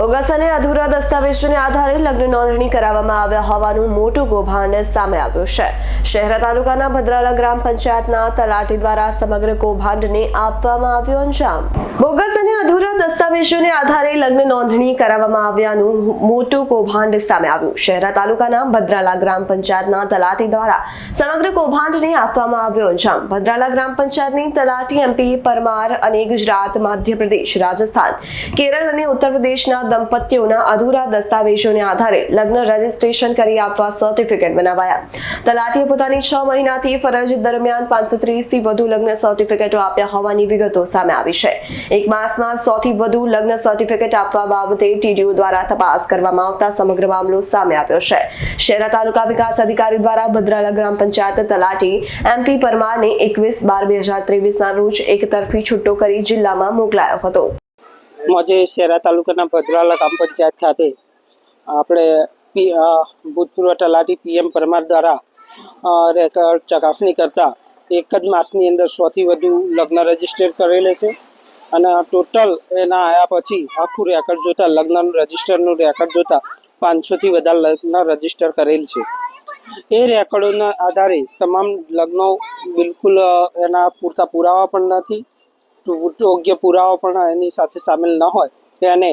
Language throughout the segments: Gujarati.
બોગસ અને અધૂરા દસ્તાવેજોને આધારે લગ્ન નોંધણી કરાવવામાં આવ્યા હોવાનું મોટું કૌભાંડ સામે આવ્યું છે। શહેરા તાલુકાના ભદ્રાલા ગ્રામ પંચાયતના તલાટી દ્વારા સમગ્ર કૌભાંડને આપવામાં આવ્યો અંજામ। બોગસ અને અધૂરા દસ્તાવેજોને આધારે લગ્ન નોંધણી કરાવવામાં આવ્યાનું મોટું કૌભાંડ સામે આવ્યું। શહેરા તાલુકાના ભદ્રાલા ગ્રામ પંચાયતના તલાટી દ્વારા સમગ્ર કૌભાંડને આપવામાં આવ્યો અંજામ। ભદ્રાલા ગ્રામ પંચાયતની તલાટી MP પરમાર અને ગુજરાત, મધ્યપ્રદેશ, રાજસ્થાન, કેરળ અને ઉત્તર પ્રદેશના દંપતીઓના અધૂરા દસ્તાવેજોને આધારે લગ્ન રજીસ્ટ્રેશન કરી આપવા સર્ટિફિકેટ બનાવાયા। તલાટીએ પોતાની 6 મહિનાથી ફરજ દરમિયાન 530 થી વધુ લગ્ન સર્ટિફિકેટો આપ્યા હોવાની વિગતો સામે આવી છે। એક માસમાં 100 થી વધુ લગ્ન સર્ટિફિકેટ આપવા બાબતે TDO દ્વારા તપાસ કરવામાં આવતા સમગ્ર મામલો સામે આવ્યો છે। શહેરા તાલુકા વિકાસ અધિકારી દ્વારા ભદ્રાલા ગ્રામ પંચાયત તલાટી MP પરમારને 21/12/2023 ના રોજ એકતરફી છૂટો કરી જિલ્લામાં મોકલાયો હતો। આજે શહેરા તાલુકાના ભદ્રાલા ગ્રામ પંચાયત ખાતે આપણે ભૂતપૂર્વ તલાટી PM પરમાર દ્વારા રેકોર્ડ ચકાસણી કરતા એક જ માસની અંદર 100 થી વધુ લગ્ન રજીસ્ટર કરેલે છે અને ટોટલ એના આવ્યા પછી આખું રેકોર્ડ જોતા લગ્નનું રજીસ્ટરનું રેકોર્ડ જોતા 500 થી વધારે લગ્ન રજીસ્ટર કરેલ છે। એ રેકોર્ડોના આધારે તમામ લગ્નો બિલકુલ એના પૂરતા પુરાવા પણ નથી, યોગ્ય પુરાવા પણ એની સાથે સામેલ ન હોય તેને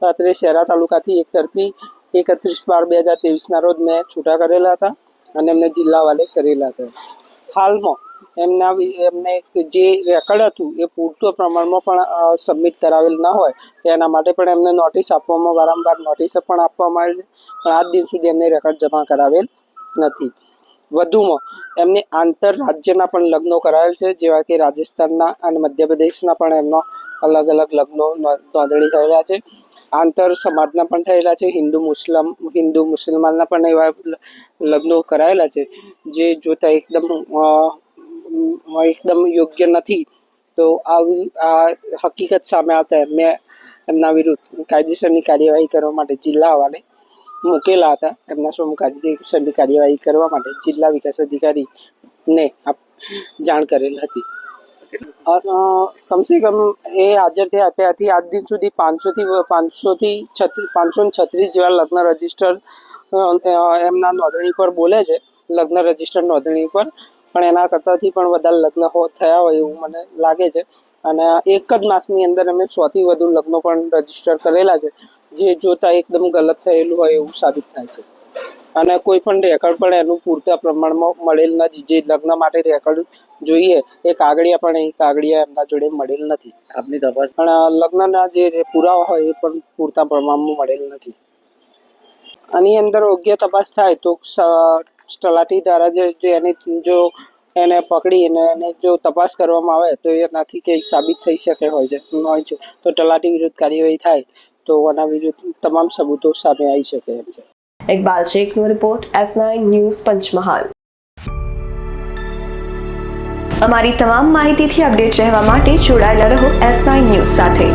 રાત્રે શહેરા તાલુકાથી એકતરફી 31/12/2023 રોજ મેં છૂટા કરેલા હતા અને એમને જિલ્લા વાલે કરેલા હતા। હાલમાં એમને જે રેકોર્ડ હતું એ પૂરતું પ્રમાણમાં પણ સબમિટ કરાવેલ ન હોય તેના માટે પણ એમને નોટિસ આપવામાં વારંવાર નોટિસ પણ આપવામાં આવેલ છે, પણ આજ દિન સુધી એમને રેકોર્ડ જમા કરાવેલ નથી। વધુમાં એમને આંતર રાજ્યના પણ લગ્નો કરાવેલ છે, જેવા કે રાજસ્થાનના અને મધ્યપ્રદેશના પણ એમનો અલગ અલગ લગ્નો નોંધણી થયેલા છે। આંતર સમાજના પણ થયેલા છે, હિન્દુ મુસલમાનના પણ એવા લગ્નો કરાયેલા છે, જે જોતા એકદમ યોગ્ય નથી। તો આ હકીકત સામે આવતા મેં એમના વિરુદ્ધ કાયદેસરની કાર્યવાહી કરવા માટે જિલ્લા હવાલે મૂકેલા હતા। એમના સામે કાયદેસરની કાર્યવાહી કરવા માટે જિલ્લા વિકાસ અધિકારીને જાણ કરેલ હતી। કમસે કમ એ હાજર થયા ત્યાંથી આજ દિન સુધી 536 જેવા લગ્ન રજીસ્ટર એમના નોંધણી પર બોલે છે, લગ્ન રજીસ્ટર નોંધણી પર, પણ એના કરતાંથી પણ વધારે લગ્ન થયા હોય એવું મને લાગે છે। અને એક જ માસની અંદર અમે 100 થી વધુ લગ્નો પણ રજીસ્ટર કરેલા છે, જે જોતા એકદમ ગલત થયેલું હોય એવું સાબિત થાય છે। અને કોઈ પણ રેકોર્ડ પણ એનું પૂરતા પ્રમાણમાં મળેલ નથી। જે લગ્ન માટે રેકોર્ડ જોઈએ એ કાગળિયા એમના જોડે મળેલ નથી। આપની તપાસ પણ લગ્નના જે પુરાવા હોય એ પણ પૂરતા પ્રમાણમાં મળેલ નથી। આની અંદર યોગ્ય તપાસ થાય તો તલાટી દ્વારા એને પકડીને એને જો તપાસ કરવામાં આવે તો એનાથી કંઈક સાબિત થઈ શકે હોય છે તો તલાટી વિરુદ્ધ કાર્યવાહી થાય તો આના વિરુદ્ધ તમામ સબૂતો સામે આવી શકે એમ છે। ઇકબાલ શેખનો રિપોર્ટ, S9 ન્યૂઝ, પંચમહાલ। અમારી તમામ માહિતીથી અપડેટ રહેવા માટે જોડાયેલા રહો S9 ન્યૂઝ સાથે।